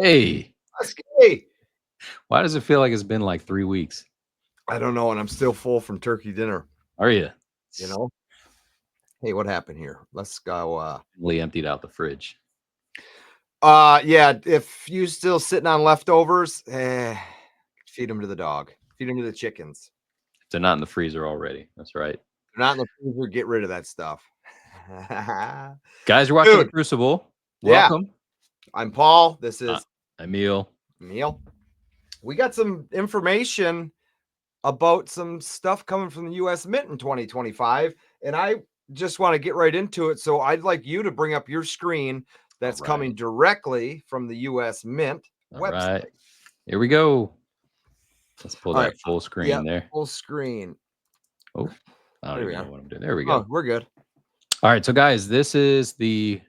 Hey, Hey, why does it feel like it's been like 3 weeks? I don't know, and I'm still full from turkey dinner. Are you? You know, hey, what happened here? Let's go. Really emptied out the fridge. Yeah. If you still sitting on leftovers, feed them to the dog. Feed them to the chickens. They're not in the freezer already. That's right. They're not in the freezer. Get rid of that stuff. Guys, you're watching the Dude, Crucible. yeah. Welcome. I'm Paul. This Uh, is Emil. Neil. We got some information about some stuff coming from the U.S. Mint in 2025, and I just want to get right into it. So I'd like you to bring up your screen that's All coming right. directly from the U.S. Mint All website. right. Here we go. Let's pull All that right. full screen Yep, there. full screen. Oh, I don't There we even know are. what I'm doing. There we Oh, go. we're good. All right. So, guys, this is the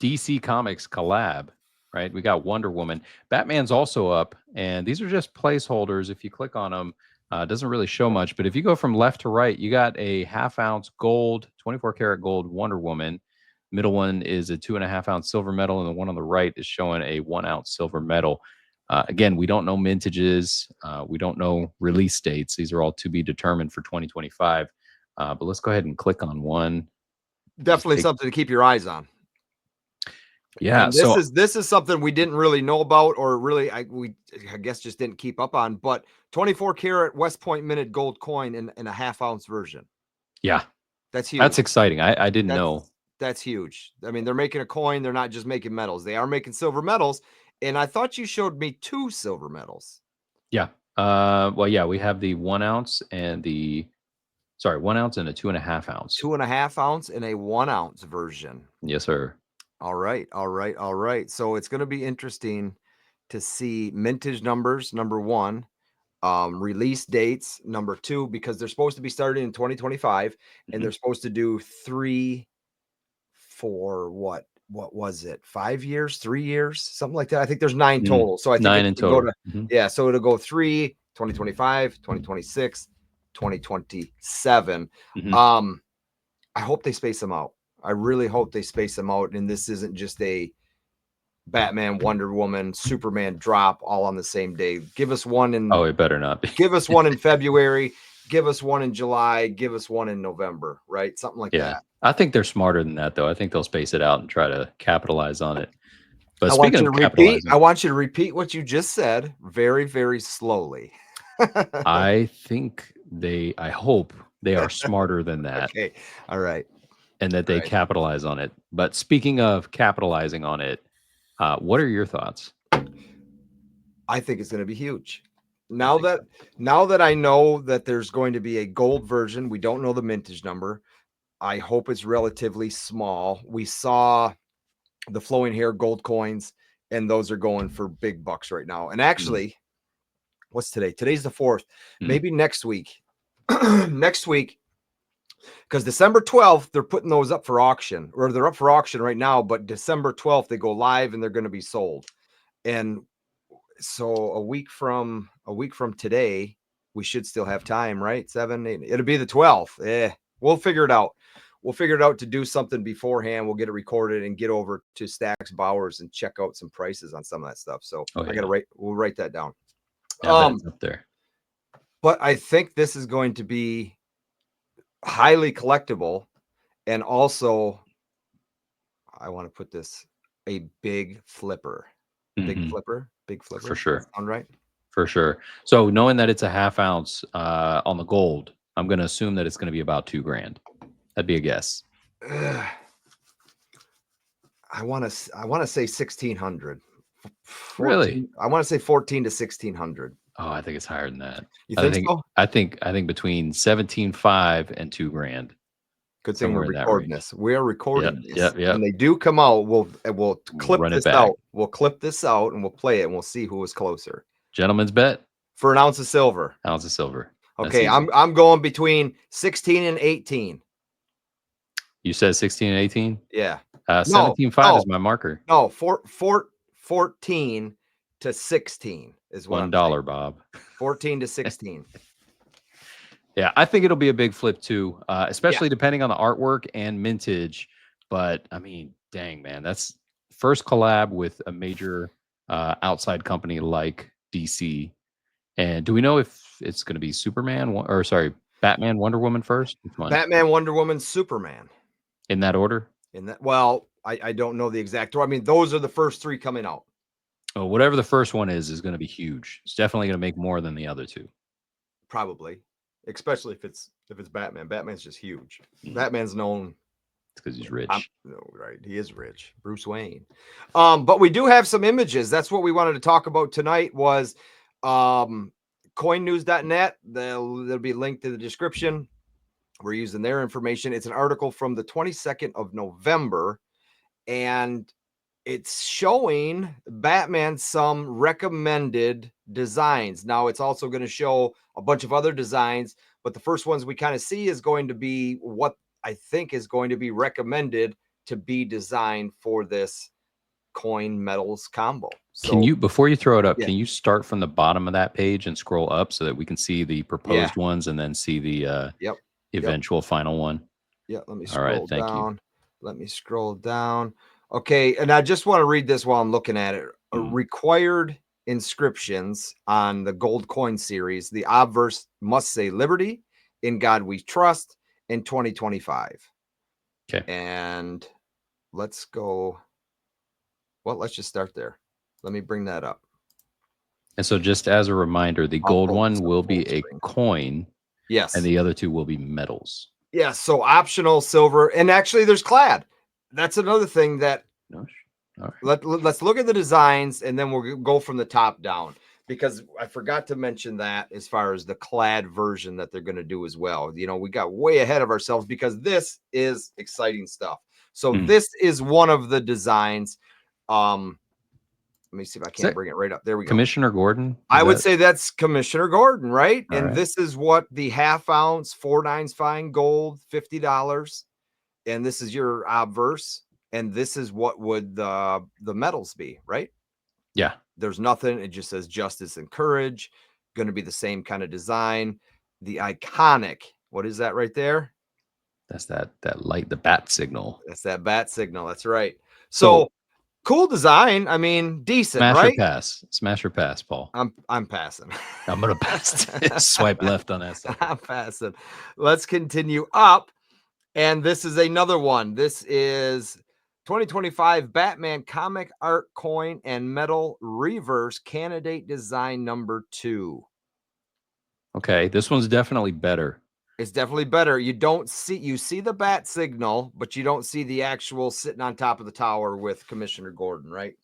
DC Comics collab, right? We got Wonder Woman. Batman's also up, and these are just placeholders. If you click on them, it doesn't really show much, but if you go from left to right, you got a half-ounce gold, 24 karat gold Wonder Woman. Middle one is a 2.5 ounce silver medal, and the one on the right is showing a 1 ounce silver medal. Again, we don't know mintages. We don't know release dates. These are all to be determined for 2025. But let's go ahead and click on one. Definitely something to keep your eyes on. Yeah. And So this is something we didn't really know about, or really I guess just didn't keep up on. But 24 karat West Point minted gold coin in a half-ounce version. yeah, That's huge. that's exciting. I didn't know. That's huge. I mean, they're making a coin. They're not just making metals. They are making silver medals. And I thought you showed me 2 silver medals. Yeah. Well, yeah, we have the 1 ounce and 1 ounce and a 2.5 ounce. 2.5 ounce and a 1 ounce version. Yes, sir. All right. All right. All right. So it's going to be interesting to see mintage numbers, number one, release dates, number two, because they're supposed to be starting in 2025 and they're supposed to do 3 for what was it, 5 years, 3 years, something like that. I think there's 9 total, so I think 9 it's in gonna go total. to yeah, so it'll go 3 2025, 2026, 2027. I hope they space them out. I really hope they space them out, and this isn't just a Batman, Wonder Woman, Superman drop all on the same day. Give us one in Oh, it better not be. give us one in February, give us one in July, give us one in November, right? Something like Yeah. that. I think they're smarter than that, though. I think they'll space it out and try to capitalize on it. But I want speaking you of to repeat. capitalizing, I want you to repeat what you just said very, very slowly. I hope they are smarter than that Okay. All right. and that All they right. capitalize on it. But speaking of capitalizing on it, what are your thoughts? I think it's going to be huge. I Now think that so. now that I know that there's going to be a gold version, we don't know the mintage number. I hope it's relatively small. We saw the flowing hair gold coins, and those are going for big bucks right now. And actually, what's today? Today's the 4th. Maybe next week. Next week, because December 12th, they're putting those up for auction, or they're up for auction right now, but December 12th, they go live and they're going to be sold. And so a week from today, we should still have time, right? 7, 8, it'll be the 12th. We'll figure it out. We'll figure it out to do something beforehand. We'll get it recorded and get over to Stacks Bowers and check out some prices on some of that stuff. So Oh, I yeah. gotta we'll write that down. Yeah, I bet it's up there. But I think this is going to be highly collectible, and also I want to put this a big flipper. Big flipper. For sure. Sound right? For sure. So knowing that it's a half ounce on the gold, I'm going to assume that it's going to be about $2,000. That'd be a guess. I want to say 1600. Really? I want to say 14 to 1600. Oh, I think it's higher than that. You think so? I think between 17.5 and $2,000. Good thing we're Somewhere in that recording range. this. We're recording this. Yep. When they do come out, we'll clip Run it this back. out. We'll clip this out and we'll play it and we'll see who was closer. Gentleman's bet. For an ounce of silver. Ounce of silver. Okay, I'm going between 16 and 18. You said 16 and 18? Yeah. 17.5 is my marker. No, 14 to 16 is what I'm saying. $1, Bob. 14 to 16. Yeah, I think it'll be a big flip too, especially depending on the artwork and mintage. But I mean, dang man, that's first collab with a major outside company like DC. And do we know if it's going to be Batman, Wonder Woman first? Which one? Batman, Wonder Woman, Superman. In that order? In that, well, I don't know the exact order. I mean, those are the first 3 coming out. Oh, whatever the first one is going to be huge. It's definitely going to make more than the other 2. Probably, especially if it's Batman. Batman's just huge. Mm. Batman's known. It's because he's rich. No, right? He is rich, Bruce Wayne. But we do have some images. That's what we wanted to talk about tonight. Was COINNEWS.net. They'll be linked in the description. We're using their information. It's an article from the 22nd of November, and it's showing Batman some recommended designs. Now it's also going to show a bunch of other designs, but the first ones we kind of see is going to be what I think is going to be recommended to be designed for this coin metals combo. So, Can you, before you throw it up, Yeah. can you start from the bottom of that page and scroll up so that we can see the proposed ones and then see the eventual final one? Yeah, let me All right, scroll thank you. down. Let me scroll down. Okay, and I just want to read this while I'm looking at it. Required inscriptions on the gold coin series. The obverse must say liberty, in God we trust, in 2025. Okay. And let's go. Well, let's just start there. Let me bring that up. And so just as a reminder, the gold one will be a coin. Yes. And the other 2 will be metals. Yeah, so optional silver. And actually there's clad. That's another thing that All right. let's look at the designs, and then we'll go from the top down, because I forgot to mention that as far as the clad version that they're going to do as well. You know, we got way ahead of ourselves because this is exciting stuff. So this is one of the designs. Let me see if I can't bring it right up. There we go. Commissioner Gordon? I would say that's Commissioner Gordon, right? All and right. This is what the half-ounce 4/9 fine gold, $50. And this is your obverse. And this is what would the metals be, right? Yeah. There's nothing. It just says justice and courage. Going to be the same kind of design. The iconic, what is that right there? That's that light, the bat signal. That's that bat signal. That's right. So cool design. I mean, decent, smash right? Or pass. Smash or pass, Paul. I'm passing. I'm gonna pass. Swipe left on that side. I'm passing. Let's continue up. And this is another one. This is 2025 Batman comic art coin and metal reverse candidate design number 2. Okay, this one's definitely better. It's definitely better. You see the bat signal, but you don't see the actual sitting on top of the tower with Commissioner Gordon, right?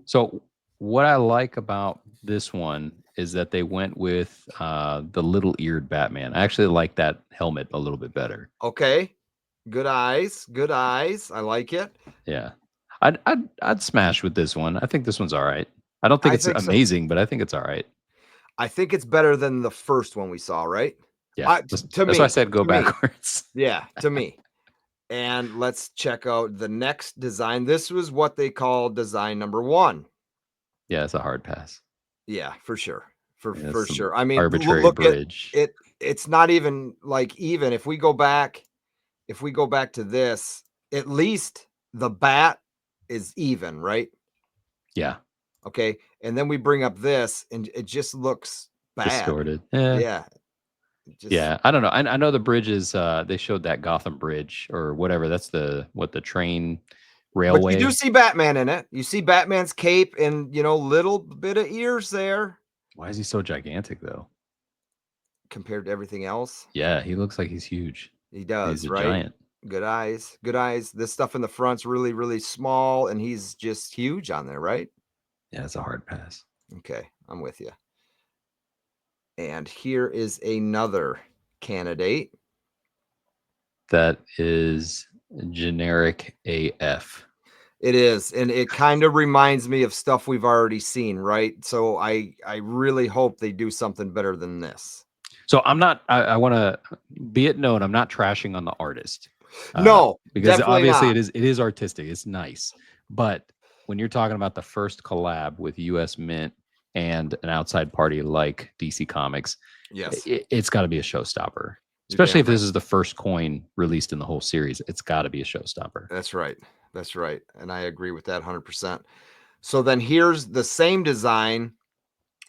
So what I like about this one is that they went with the little eared Batman. I actually like that helmet a little bit better. Okay. Good eyes. Good eyes. I like it. Yeah. I'd smash with this one. I think this one's all right. I don't think it's amazing, but I think it's all right. I think it's better than the first one we saw, right? Yeah. That's why I said go backwards. Yeah, to me. And let's check out the next design. This was what they call design number 1. Yeah, it's a hard pass. Yeah, for sure. For sure. I mean, arbitrary look bridge. At it. It's not even like even if we go back to this, at least the bat is even, right? Yeah. Okay. And then we bring up this and it just looks bad. Distorted. Yeah. Yeah. I don't know. I know the bridge is they showed that Gotham Bridge or whatever. That's the train railway. But you do see Batman in it. You see Batman's cape and little bit of ears there. Why is he so gigantic though? Compared to everything else? Yeah, he looks like he's huge. He does, he's a right? Giant. Good eyes. Good eyes. This stuff in the front's really, really small, and he's just huge on there, right? Yeah, it's a hard pass. Okay, I'm with you. And here is another candidate. That is generic AF. It is, and it kind of reminds me of stuff we've already seen, right? So I really hope they do something better than this. So I'm not. I want to be it known. I'm not trashing on the artist. No, because obviously it is artistic. It's nice, but when you're talking about the first collab with U.S. Mint and an outside party like DC Comics, yes, it's got to be a showstopper. Especially if this is the first coin released in the whole series, it's got to be a showstopper. That's right. That's right, and I agree with that 100%. So then here's the same design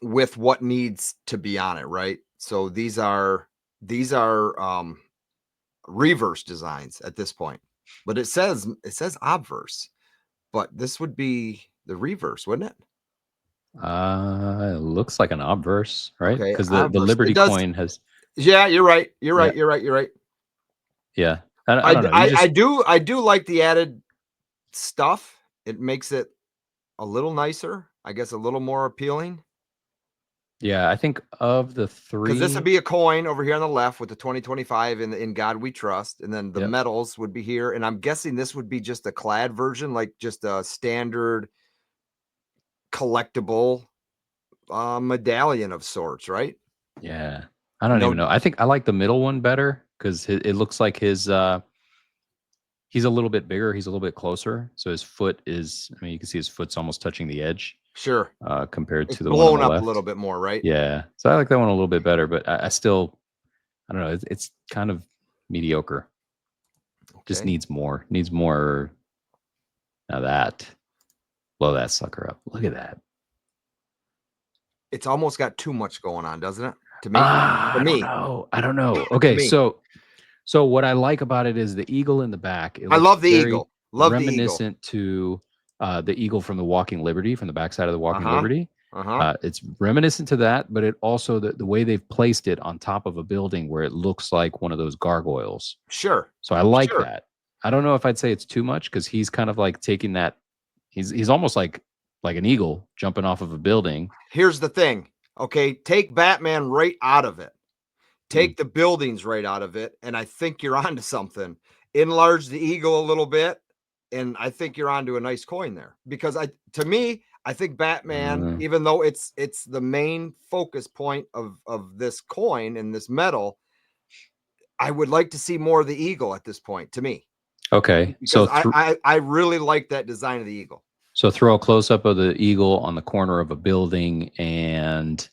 with what needs to be on it, right? So these are reverse designs at this point. But it says obverse, but this would be the reverse, wouldn't it? It looks like an obverse, right? Okay, Because the obverse. It Liberty does. coin has, Yeah, you're right. You're yeah, right. You're right. You're right. yeah. I don't know. You just, I do like the added stuff. It makes it a little nicer, I guess, a little more appealing. yeah. I think of the Because this would three, be a coin over here on the left with the 2025 in God We Trust, and then the yep, medals would be here. And I'm guessing this would be just a clad version, like just a standard collectible medallion of sorts, right? yeah. I don't even No, know. I think I like the middle one better because it looks like his. He's a little bit bigger. He's a little bit closer. So his foot is. I mean, you can see his foot's almost touching the edge sure. compared It's to the one on the blown up a little left. bit more, right? Yeah. So I like that one a little bit better, but I still. I don't know. It's kind of mediocre. Just Okay. needs more. Needs more. Now that. Blow that sucker up. Look at that. It's almost got too much going on, doesn't it? To me. Ah, To I don't me. know. I don't know. To Okay, me. so what I like about it is the eagle in the back. It I looks love the very eagle. Love the eagle. reminiscent to the eagle from the Walking Liberty, from the backside of the Walking Uh-huh. Liberty. Uh-huh. It's reminiscent to that, but it also the way they've placed it on top of a building where it looks like one of those gargoyles. Sure. So I like Sure. that. I don't know if I'd say it's too much because he's kind of like taking that. He's almost like an eagle jumping off of a building. Here's the thing. Okay, take Batman right out of it. Mm. Take the buildings right out of it, and I think you're onto something. Enlarge the eagle a little bit, and I think you're onto a nice coin there. Because to me, I think Batman, Uh, even though it's the main focus point of this coin and this medal, I would like to see more of the eagle at this point. To me, okay, because I really like that design of the eagle. so throw a close up of the eagle on the corner of a building, and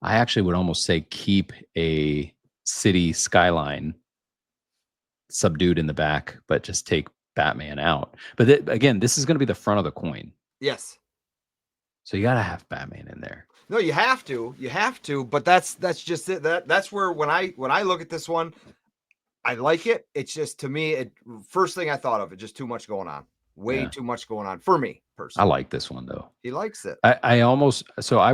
I actually would almost say keep a city skyline subdued in the back, but just take Batman out. But again, this is going to be the front of the coin, Yes. so you got to have Batman in there. No, you have to, but that's just it. That's where when I look at this one, I like it. It's just to me, first thing I thought of it, just too much going on. Way Yeah, too much going on for me I personally. like this one though. He likes it. I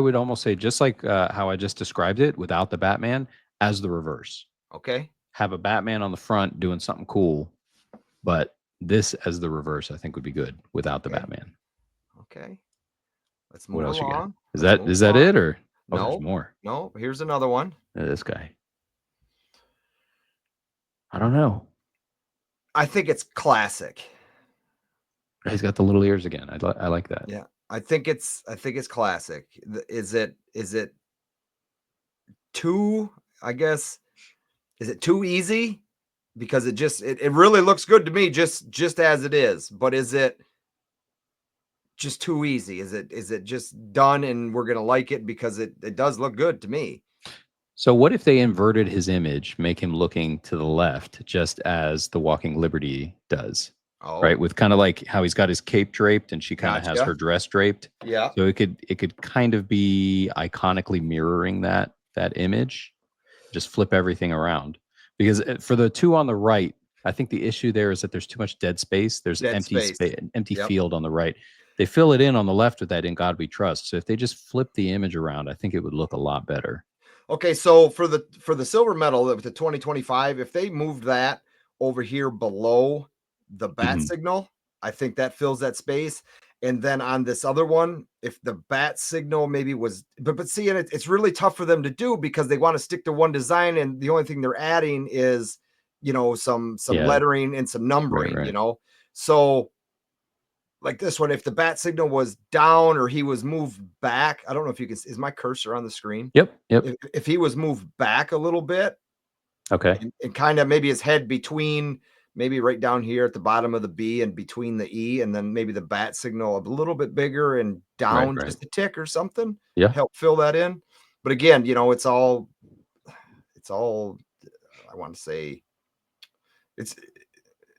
would almost say just like how I just described it without the Batman as the reverse. Okay. Have a Batman on the front doing something cool, but this as the reverse I think would be good without the Okay. Batman. Okay. Let's What move else you got? along. Is Let's that move is that along. it or oh there's No, more? no. Here's another one. This guy. I don't know. I think it's classic. He's got the little ears again. I like that. Yeah. I think it's classic. Is it too, I guess, is it too easy? Because it really looks good to me just as it is, but is it just too easy? Is it just done and we're gonna like it because it does look good to me? So what if they inverted his image, make him looking to the left, just as the Walking Liberty does, Oh, right? With kind of like how he's got his cape draped and she kind of has gotcha. her dress draped. Yeah. So it could kind of be iconically mirroring that image. Just flip everything around because for the two on the right, I think the issue there is that there's too much dead space. There's Dead empty space. space, empty Yep. field on the right. They fill it in on the left with that "In God We Trust." So if they just flip the image around, I think it would look a lot better. Okay, so for the silver medal with the 2025, if they moved that over here below the bat Mhm. signal, I think that fills that space. And then on this other one, if the bat signal maybe was, but see, and it's really tough for them to do because they want to stick to one design, and the only thing they're adding is, some Yeah. lettering and some numbering, Right. So like this one, if the bat signal was down or he was moved back, I don't know if you can, is my cursor on the screen? Yep. If he was moved back a little bit Okay. and kind of maybe his head between, maybe right down here at the bottom of the B and between the E, and then maybe the bat signal a little bit bigger and down Right. just a tick or something, Yeah. help fill that in. But again, it's all, I want to say it's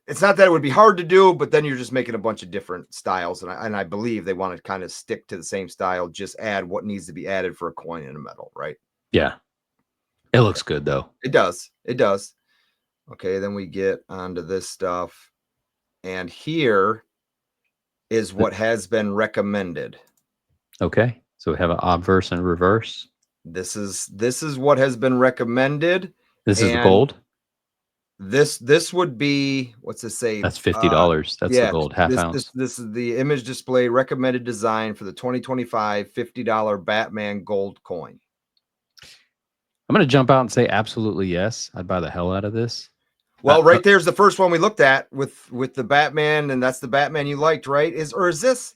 it's not that it would be hard to do, but then you're just making a bunch of different styles. And I believe they want to kind of stick to the same style, just add what needs to be added for a coin in a metal, right? Yeah. It looks good though. It does. It does. Okay, then we get onto this stuff. And here is what has been recommended. Okay. So we have an obverse and reverse. This is what has been recommended. This is the And gold. This would be, what's this say? That's $50. That's the gold, half ounce. This is the image display recommended design for the 2025 $50 Batman gold coin. I'm going to jump out and say absolutely yes. I'd buy the hell out of this. Well, right there's the first one we looked at with the Batman, and that's the Batman you liked, right? Is this?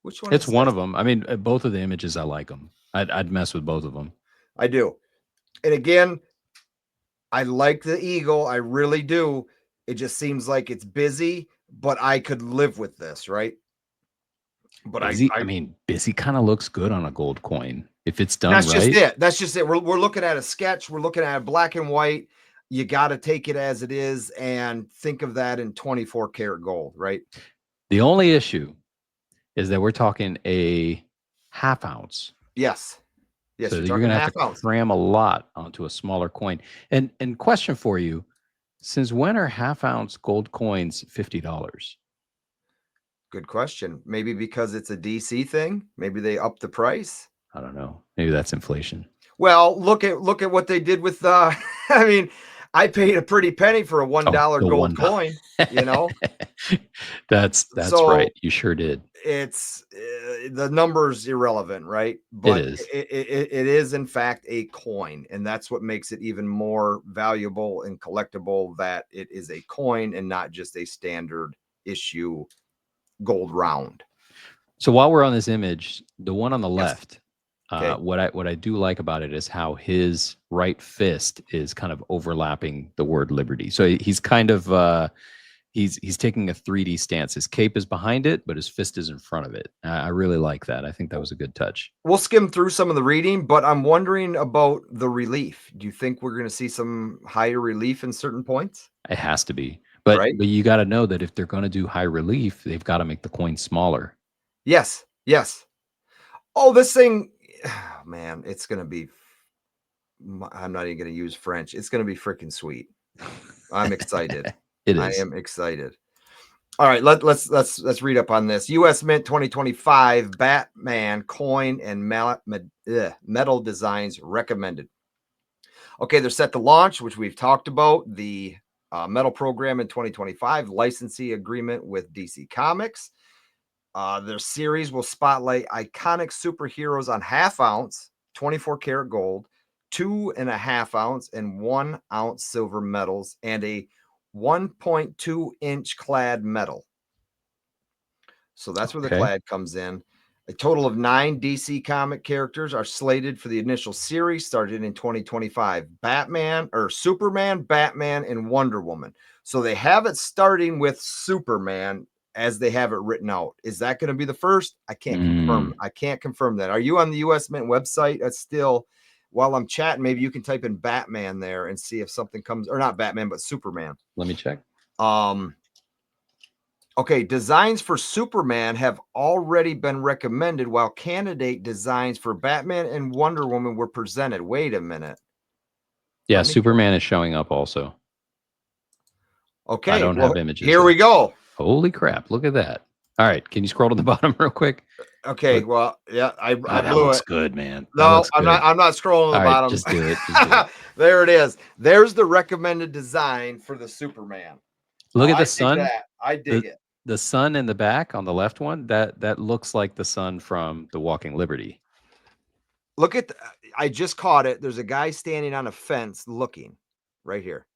Which one? It's one of them. I mean, both of the images, I like them. I'd mess with both of them. I do. And again, I like the eagle. I really do. It just seems like it's busy, but I could live with this, right? But busy, I mean, busy kind of looks good on a gold coin if it's done that's right. Just it. That's just it. We're looking at a sketch. We're looking at black and white. You got to take it as it is and think of that in 24 karat gold, right? The only issue is that we're talking a half ounce. Yes. Yes. So you're going to have to cram a lot onto a smaller coin. And question for you, since when are half ounce gold coins $50? Good question. Maybe because it's a DC thing. Maybe they upped the price. I don't know. Maybe that's inflation. Well, look at what they did with I mean, I paid a pretty penny for a $1 gold coin, you know. That's so, right. You sure did. It's the number's irrelevant, right? But it is in fact a coin, and that's what makes it even more valuable and collectible, that it is a coin and not just a standard issue gold round. So while we're on this image, the one on the left, what I do like about it is how his right fist is kind of overlapping the word liberty. So he's kind of he's taking a 3D stance. His cape is behind it, but his fist is in front of it. I really like that. I think that was a good touch. We'll skim through some of the reading, but I'm wondering about the relief. Do you think we're going to see some higher relief in certain points? It has to be. But you got to know that if they're going to do high relief, they've got to make the coin smaller. Yes. Yes. Oh, this thing, man, it's going to be, I'm not even going to use French. It's going to be freaking sweet. I'm excited. It is. I am excited. All right, let's read up on this. U.S. Mint 2025 Batman coin and metal designs recommended. Okay, they're set to launch, which we've talked about. The metal program in 2025, licensing agreement with DC Comics. Their series will spotlight iconic superheroes on half ounce, 24 karat gold, 2.5 ounce and 1 ounce silver metals, and a 1.2 inch clad metal. So that's where the clad comes in. A total of 9 DC comic characters are slated for the initial series started in 2025. Superman, Batman, and Wonder Woman. So they have it starting with Superman as they have it written out. Is that going to be the first? I can't confirm. I can't confirm that. Are you on the US Mint website? That's still, while I'm chatting, maybe you can type in Batman there and see if something comes, or not Batman, but Superman. Let me check. Okay, designs for Superman have already been recommended, while candidate designs for Batman and Wonder Woman were presented. Wait a minute. Yeah, Superman is showing up also. Okay, I don't have images. Here we go. Holy crap, look at that. All right, can you scroll to the bottom real quick? Okay, well, yeah, I blew that looks good, man. No, I'm not scrolling to the bottom. Just do it. Just do it. There it is. There's the recommended design for the Superman. Look at the sun. I dig it. The sun in the back on the left one, that looks like the sun from The Walking Liberty. Look at I just caught it. There's a guy standing on a fence looking right here.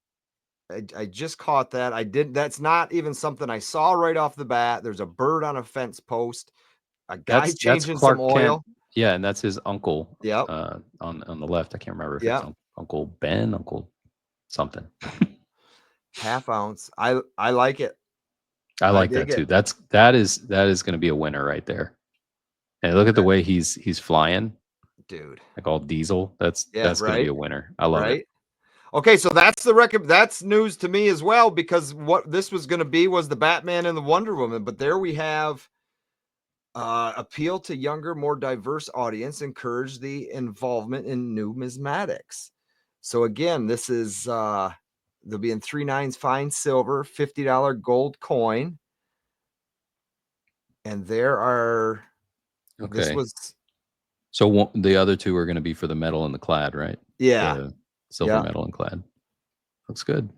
I just caught that. That's not even something I saw right off the bat. There's a bird on a fence post. A guy changing some oil. Yeah, and that's his uncle. Yep. On the left. I can't remember if it's Uncle Ben, Uncle something. Half ounce. I like it. I like that too. That is going to be a winner right there. And look at the way he's flying, dude. Like all diesel. That's going to be a winner. I love it. Okay, so that's that's news to me as well, because what this was going to be was the Batman and the Wonder Woman, but there we have appeal to younger, more diverse audience, encourage the involvement in numismatics. So again, this is they'll be in 3/9 fine silver, $50 gold coin, and there are this Okay. was So the other two are going to be for the metal and the clad, right? yeah The silver metal and clad. Looks good.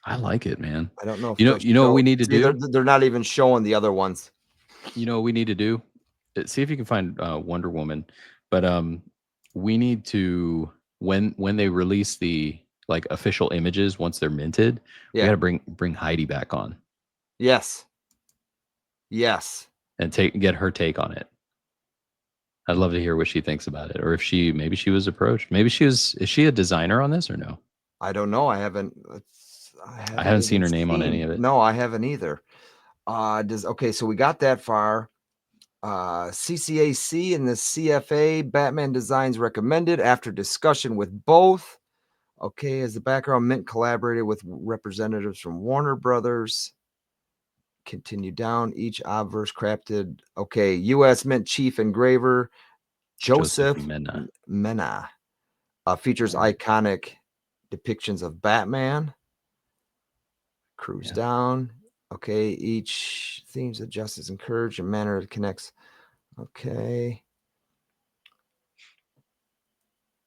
I like it, man. I don't know if You know what we need to do? they're not even showing the other ones. You know what we need to do? See if you can find Wonder Woman. But we need to when they release the like official images once they're minted, we got to bring Heidi back on. Yes. And get her take on it. I'd love to hear what she thinks about it, or if maybe she was approached. Maybe is she a designer on this or no? I don't know. I haven't seen her name on any of it. No, I haven't either. Okay, so we got that far. CCAC and the CFA Batman designs recommended after discussion with both. Okay, as the background, Mint collaborated with representatives from Warner Brothers. Continue down, each obverse crafted. Okay, U.S. Mint chief engraver Joseph Mena features iconic depictions of Batman. Cruise down. Okay, each themes of justice encourage a manner that connects. Okay.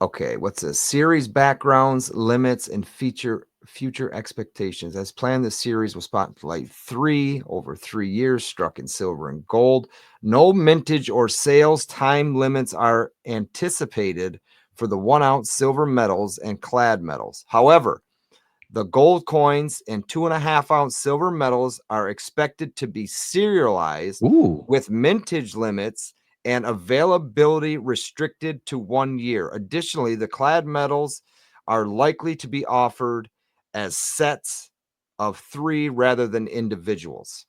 Okay, what's this? Series backgrounds, limits, and future expectations. As planned, the series will spotlight 3 over 3 years, struck in silver and gold. No mintage or sales time limits are anticipated for the 1-ounce silver medals and clad medals. However, the gold coins and 2.5-ounce silver medals are expected to be serialized with mintage limits and availability restricted to 1 year. Additionally, the clad medals are likely to be offered as sets of 3 rather than individuals.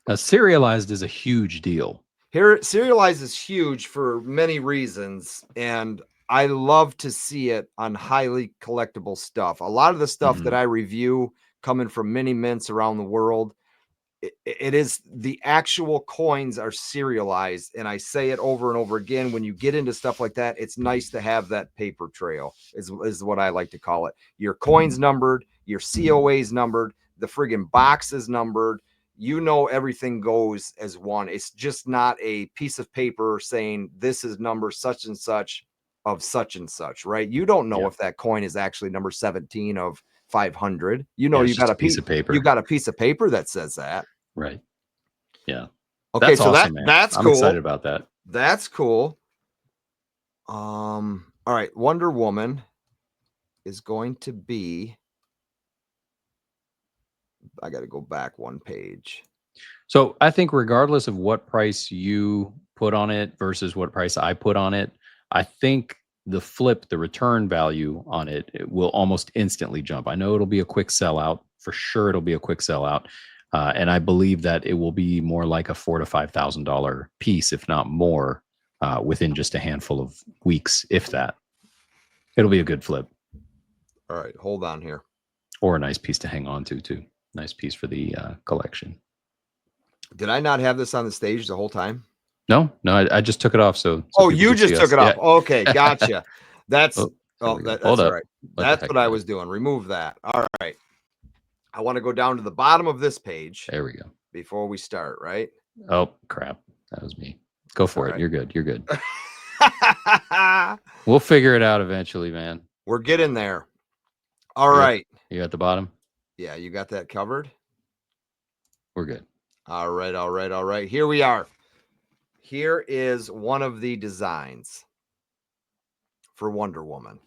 Now, serialized is a huge deal. Here, serialized is huge for many reasons, and I love to see it on highly collectible stuff. A lot of the stuff that I review coming from mini mints around the world, it is the actual coins are serialized. And I say it over and over again, when you get into stuff like that, it's nice to have that paper trail is what I like to call it. Your coins numbered, your COAs numbered, the friggin' box is numbered. You know, everything goes as one. It's just not a piece of paper saying this is number such and such of such and such, right? You don't know if that coin is actually number 17 of 500. You know, you got a piece of paper. You got a piece of paper that says that. Right. Yeah. Okay, that's so awesome, that's I'm cool. excited about that. That's cool. All right, Wonder Woman is going to be, I got to go back one page. So I think regardless of what price you put on it versus what price I put on it, I think the return value on it will almost instantly jump. I know it'll be a quick sellout. For sure, it'll be a quick sellout. And I believe that it will be more like a $4,000 to $5,000 piece, if not more, within just a handful of weeks, if that. It'll be a good flip. All right, hold on here. Or a nice piece to hang on to, too. Nice piece for the collection. Did I not have this on the stage the whole time? No, I just took it off. So you just took it off. Okay, gotcha. That's that's all right. That's what I was doing. Remove that. All right. I want to go down to the bottom of this page. There we go. Before we start, right? Oh, crap. That was me. Go for it. Right. You're good. You're good. We'll figure it out eventually, man. We're getting there. All right. You at the bottom? Yeah, you got that covered? We're good. All right. Here we are. Here is one of the designs for Wonder Woman.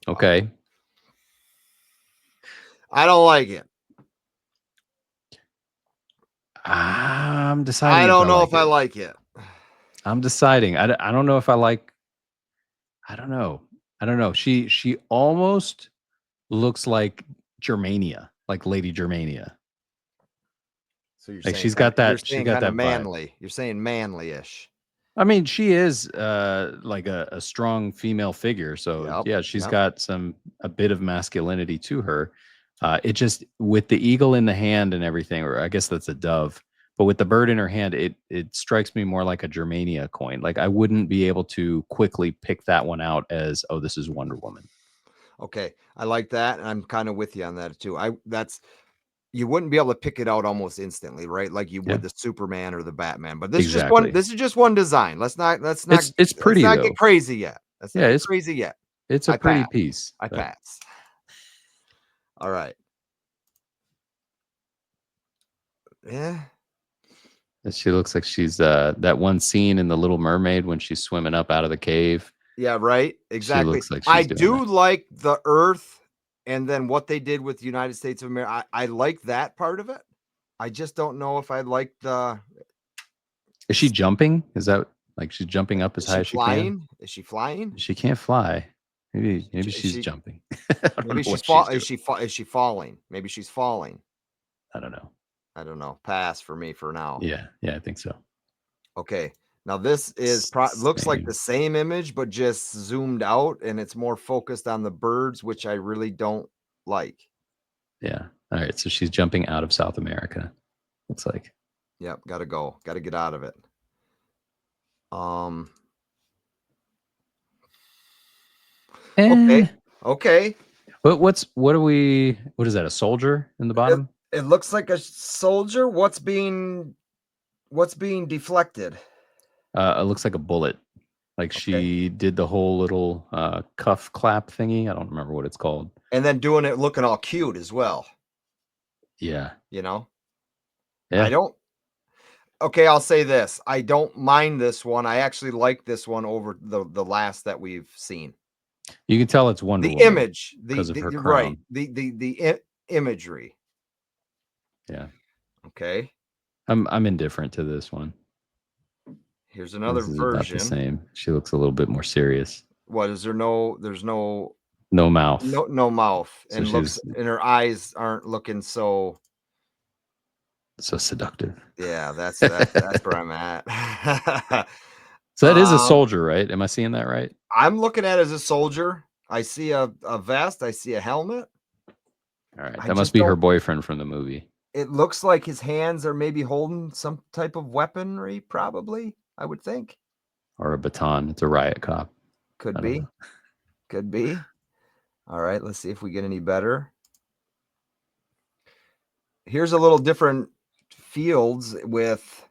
Okay. I don't like it. I'm deciding. I don't know if I like it. I'm deciding. I don't know if I like. I don't know. She almost looks like Germania, like Lady Germania. So you're like saying she's got that. She got that manly. You're saying manly-ish. I mean, she is like a strong female figure. So Yep. yeah, she's Yep. got a bit of masculinity to her. It just with the eagle in the hand and everything, or I guess that's a dove, but with the bird in her hand, it strikes me more like a Germania coin. Like I wouldn't be able to quickly pick that one out as, oh, this is Wonder Woman. Okay. I like that. And I'm kind of with you on that too. You wouldn't be able to pick it out almost instantly, right? Like you Yeah, would the Superman or the Batman. But exactly. this is just one design. Let's It's pretty not get though. crazy yet. Let's not Yeah, get crazy yet. it's a I pretty pass. piece. I But pass. All right. Yeah. she looks like she's that one scene in The Little Mermaid when she's swimming up out of the cave. Yeah, right. She Exactly. looks like I she's doing do that. like the Earth and then what they did with the United States of America. I like that part of it. I just don't know if I like the Is she jumping? Is that like she's jumping up as is high she as she can? flying? Is she flying? She can't fly. Maybe Is she's she jumping. I don't maybe know she's what she's doing. is she falling? Maybe she's falling. I don't know. I don't know. Pass for me for now. Yeah, I think so. Okay. Now this is looks like Same. the same image, but just zoomed out, and it's more focused on the birds, which I really don't like. Yeah. All right. So she's jumping out of South America. Looks like. Yep, gotta go. Gotta get out of it. Okay. Eh. Okay. But what is that? A soldier in the bottom? It looks like a soldier. What's being deflected? It looks like a bullet. Like Okay. she did the whole little cuff clap thingy. I don't remember what it's called. And then doing it looking all cute as well. Yeah. You know? Yeah. I don't Okay, I'll say this. I don't mind this one. I actually like this one over the last that we've seen. You can tell it's Wonder The Woman image, because of her you're crown. right. The imagery. Yeah. Okay. I'm indifferent to this one. Here's another This is version. about the same. She looks a little bit more serious. What is there? There's no mouth. no mouth, So and looks, and her eyes aren't looking so seductive. Yeah, that's where I'm at. So that is a soldier, right? Am I seeing that right? I'm looking at it as a soldier. I see a vest. I see a helmet. All right, that must be her boyfriend from the movie. It looks like his hands are maybe holding some type of weaponry, probably, I would think. Or a baton. It's a riot cop. Could be. Could be. All right, let's see if we get any better. Here's a little different fields with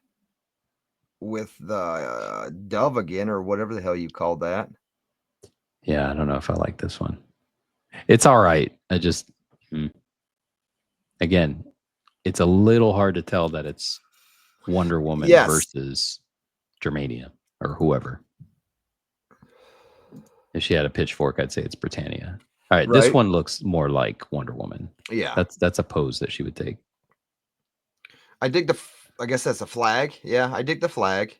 the dove again, or whatever the hell you called that. Yeah, I don't know if I like this one. It's all right. I just, again, it's a little hard to tell that it's Wonder Woman versus Germania or whoever. If she had a pitchfork, I'd say it's Britannia. All right, this one looks more like Wonder Woman. Yeah, that's a pose that she would take. I dig I guess that's a flag. Yeah, I dig the flag.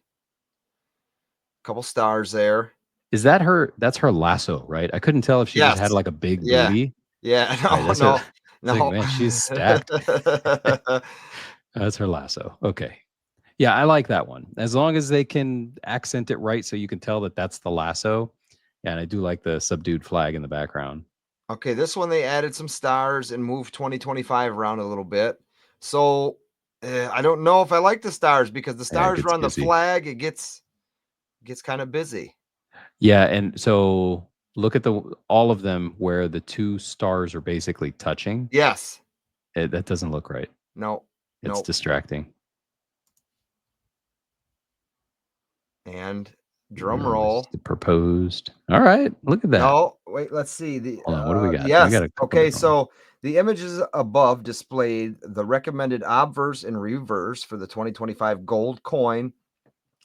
Couple stars there. Is that her? That's her lasso, right? I couldn't tell if she just had like a big booty. Yeah. No, right, no. Like, man, she's stacked. That's her lasso. Okay. Yeah, I like that one. As long as they can accent it right so you can tell that that's the lasso. Yeah, and I do like the subdued flag in the background. Okay, this one they added some stars and moved 2025 around a little bit. So I don't know if I like the stars because the stars run the flag. It gets kind of busy. Yeah, and so look at all of them where the two stars are basically touching. Yes. That doesn't look right. No. It's distracting. And drum roll. Proposed. All right, look at that. No, wait, let's see. What do we got? Yes. We got Okay, so the images above displayed the recommended obverse and reverse for the 2025 gold coin,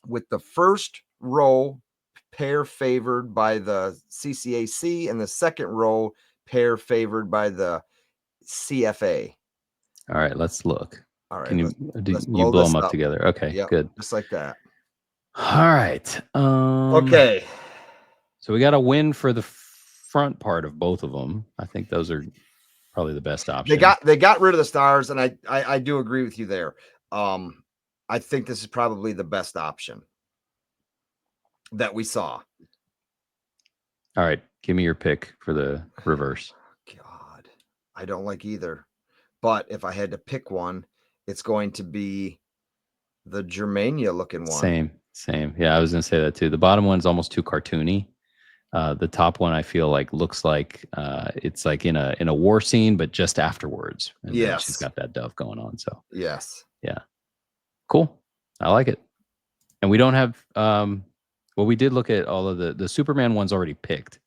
with the first row pair favored by the CCAC and the second row pair favored by the CFA. All right, let's look. All right, can you blow them up together? Okay, good. Just like that. All right. Okay. So we got a win for the front part of both of them. I think those are probably the best option. They got rid of the stars, and I do agree with you there. I think this is probably the best option. that we saw. All right, give me your pick for the reverse. God, I don't like either. But if I had to pick one, it's going to be the Germania looking one. Same. Yeah, I was gonna say that too. The bottom one's almost too cartoony. The top one I feel like looks like it's like in a war scene, but just afterwards, and then she's Yes. got that dove going on. So Yes. yeah, cool. I like it. And we don't have well, we did look at all of the Superman ones already picked.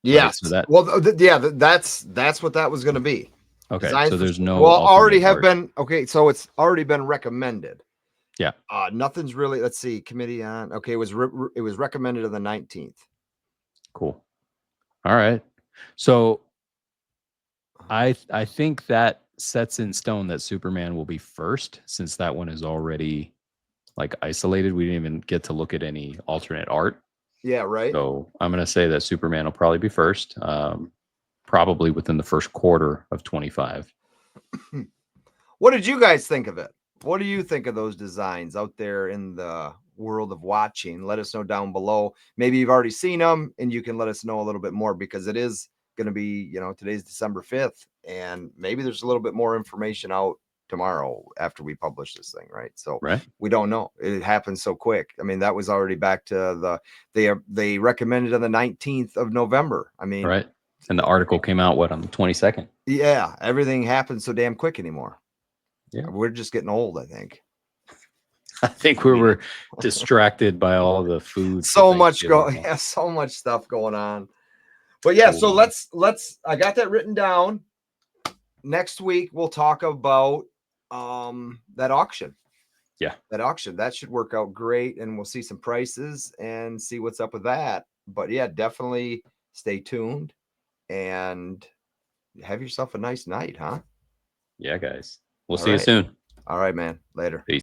Yes. So that well, that's what that was going to be. okay. Designs So for- there's no well, already alternate have art. been okay. So it's already been recommended. Yeah. Nothing's really. Let's see. Committee on. Okay, it was recommended on the 19th. Cool. All right. So I think that sets in stone that Superman will be first, since that one is already like isolated. We didn't even get to look at any alternate art. Yeah, right. So I'm going to say that Superman will probably be first, probably within the first quarter of 25. What did you guys think of it? What do you think of those designs out there in the world of watching? Let us know down below. Maybe you've already seen them and you can let us know a little bit more, because it is going to be, today's December 5th, and maybe there's a little bit more information out tomorrow after we publish this thing, right? So we don't know. It happens so quick. I mean, that was already back to they recommended on the 19th of November. I mean, right. And the article came out on the 22nd. Yeah, everything happens so damn quick anymore. Yeah, we're just getting old, I think. I think we were distracted by all the food. So much so much stuff going on. But yeah, so let's I got that written down. Next week we'll talk about that auction. Yeah. That auction. That should work out great, and we'll see some prices and see what's up with that. But yeah, definitely stay tuned and have yourself a nice night, huh? Yeah, guys. We'll see you soon. All right, man. Later. Peace.